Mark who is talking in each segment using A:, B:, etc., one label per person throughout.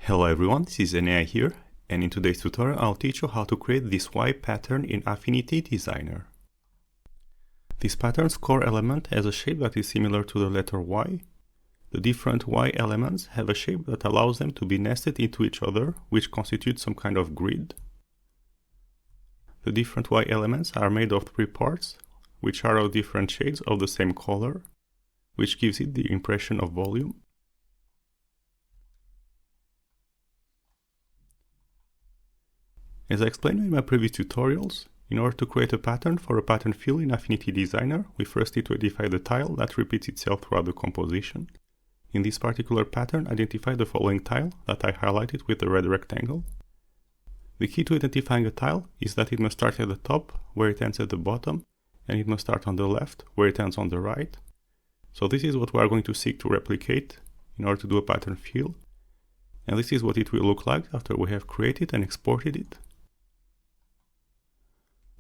A: Hello everyone, this is Enea here, and in today's tutorial I'll teach you how to create this Y pattern in Affinity Designer. This pattern's core element has a shape that is similar to the letter Y. The different Y elements have a shape that allows them to be nested into each other, which constitutes some kind of grid. The different Y elements are made of 3 parts, which are of different shades of the same color, which gives it the impression of volume. As I explained in my previous tutorials, in order to create a pattern for a pattern fill in Affinity Designer, we first need to identify the tile that repeats itself throughout the composition. In this particular pattern, identify the following tile that I highlighted with the red rectangle. The key to identifying a tile is that it must start at the top, where it ends at the bottom, and it must start on the left, where it ends on the right. So this is what we are going to seek to replicate in order to do a pattern fill. And this is what it will look like after we have created and exported it.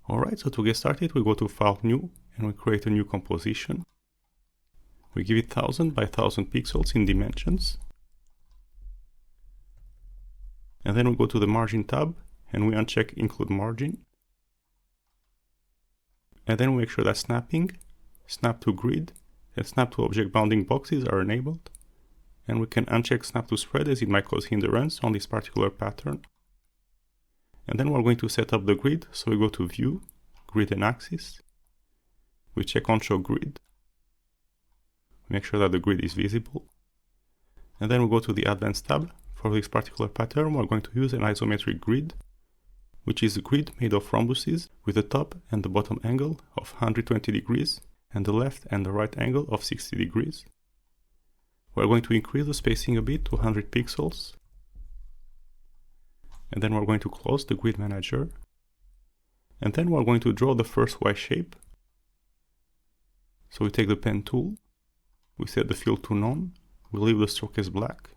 A: Alright, so to get started we go to File New and we create a new composition. We give it 1000 by 1000 pixels in dimensions. And then we go to the Margin tab and we uncheck Include Margin. And then we make sure that Snapping, Snap to Grid, and Snap to Object Bounding Boxes are enabled. And we can uncheck Snap to Spread as it might cause hindrance on this particular pattern. And then we're going to set up the grid, so we go to View, Grid and Axis. We check on Show Grid. Make sure that the grid is visible. And then we go to the Advanced tab. For this particular pattern, we're going to use an isometric grid, which is a grid made of rhombuses with the top and the bottom angle of 120 degrees and the left and the right angle of 60 degrees. We're going to increase the spacing a bit to 100 pixels. And then we're going to close the Grid Manager. And then we're going to draw the first Y shape. So we take the pen tool, we set the fill to none, we leave the stroke as black,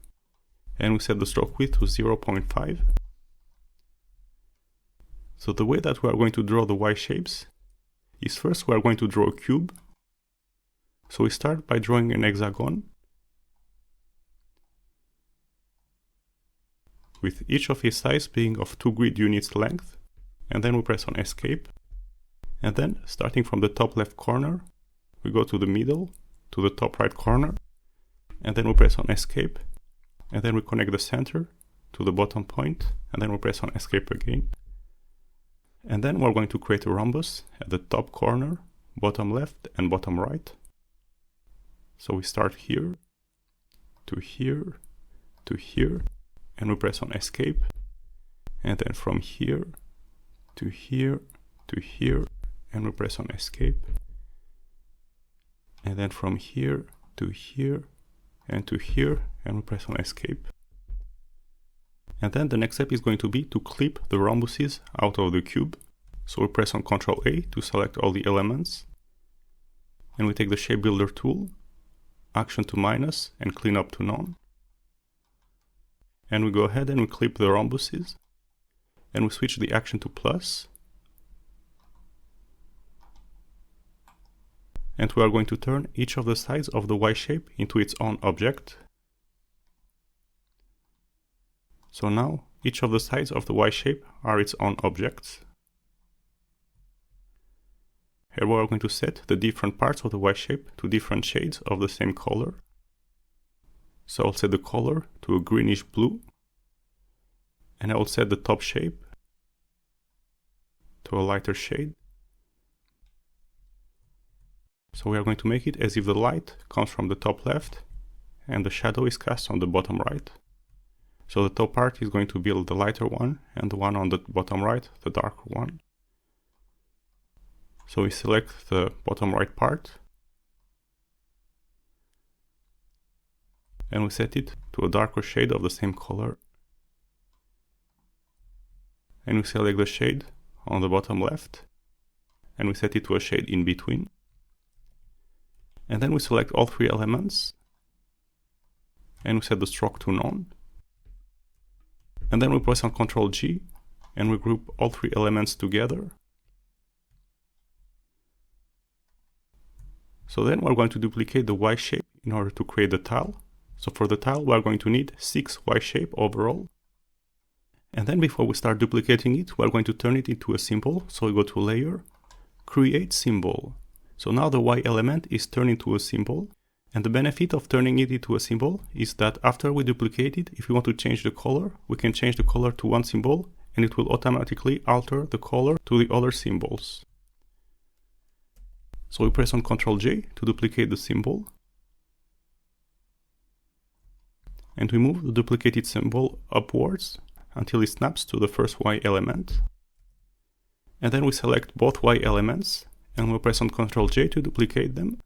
A: and we set the stroke width to 0.5. So the way that we are going to draw the Y shapes is first we are going to draw a cube. So we start by drawing an hexagon, with each of its sides being of 2 grid units length, and then we press on Escape. And then, starting from the top left corner, we go to the middle, to the top right corner, and then we press on Escape, and then we connect the center to the bottom point, and then we press on Escape again. And then we're going to create a rhombus at the top corner, bottom left and bottom right. So we start here, to here, to here, and we press on Escape, and then from here, to here, to here, and we press on Escape, and then from here, to here, and to here, and we press on Escape. And then the next step is going to be to clip the rhombuses out of the cube. So we press on Ctrl A to select all the elements, and we take the Shape Builder tool, Action to minus, and Clean up to none. And we go ahead and we clip the rhombuses, and we switch the action to plus. And we are going to turn each of the sides of the Y shape into its own object. So now each of the sides of the Y shape are its own objects. Here we are going to set the different parts of the Y shape to different shades of the same color. So I'll set the color to a greenish blue, and I will set the top shape to a lighter shade. So we are going to make it as if the light comes from the top left and the shadow is cast on the bottom right. So the top part is going to be the lighter one, and the one on the bottom right, the darker one. So we select the bottom right part, and we set it to a darker shade of the same color. And we select the shade on the bottom left, and we set it to a shade in between. And then we select all 3 elements, and we set the stroke to none. And then we press on Ctrl G, and we group all 3 elements together. So then we're going to duplicate the Y shape in order to create the tile. So for the tile, we are going to need 6 Y shape overall. And then before we start duplicating it, we are going to turn it into a symbol. So we go to Layer, Create Symbol. So now the Y element is turned into a symbol. And the benefit of turning it into a symbol is that after we duplicate it, if we want to change the color, we can change the color to one symbol and it will automatically alter the color to the other symbols. So we press on Ctrl J to duplicate the symbol. And we move the duplicated symbol upwards until it snaps to the first Y element. And then we select both Y elements and we press on Ctrl J to duplicate them.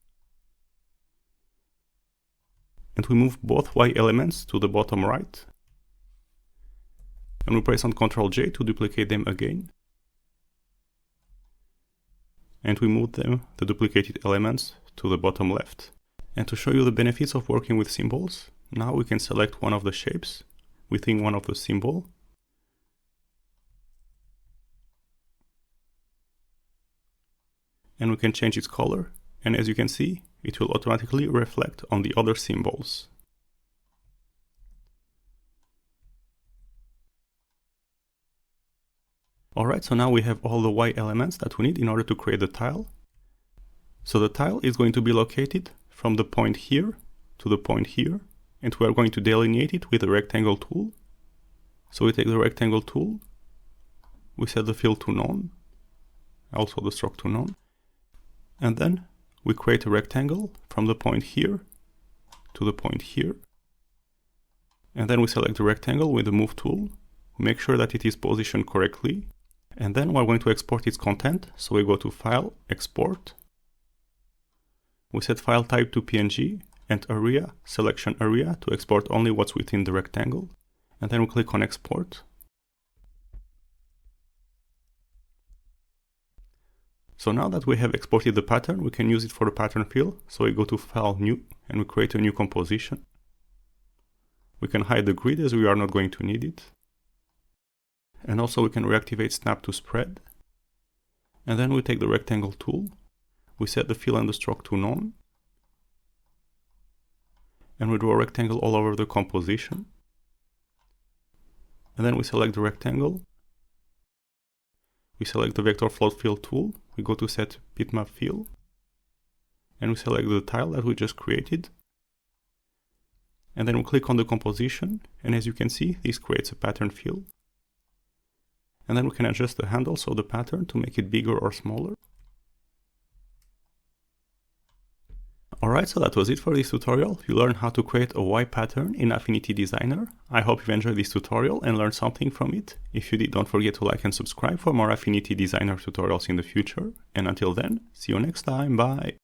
A: And we move both Y elements to the bottom right. And we press on Ctrl J to duplicate them again. And we move them, the duplicated elements, to the bottom left. And to show you the benefits of working with symbols, now we can select one of the shapes within one of the symbols. And we can change its color. And as you can see, it will automatically reflect on the other symbols. Alright, so now we have all the Y elements that we need in order to create the tile. So the tile is going to be located from the point here to the point here, and we are going to delineate it with the rectangle tool. So we take the rectangle tool, we set the fill to none, also the stroke to none, and then we create a rectangle from the point here to the point here. And then we select the rectangle with the move tool, make sure that it is positioned correctly. And then we're going to export its content. So we go to File, Export. We set file type to PNG and area, selection area to export only what's within the rectangle. And then we click on Export. So now that we have exported the pattern, we can use it for the pattern fill. So we go to File, New, and we create a new composition. We can hide the grid as we are not going to need it. And also we can reactivate Snap to Spread. And then we take the rectangle tool. We set the fill and the stroke to none. And we draw a rectangle all over the composition. And then we select the rectangle. We select the Vector Float Fill tool. We go to Set Bitmap Fill. And we select the tile that we just created. And then we click on the composition. And as you can see, this creates a pattern fill. And then we can adjust the handles of the pattern to make it bigger or smaller. Alright, so that was it for this tutorial. You learned how to create a Y pattern in Affinity Designer. I hope you've enjoyed this tutorial and learned something from it. If you did, don't forget to like and subscribe for more Affinity Designer tutorials in the future. And until then, see you next time, bye!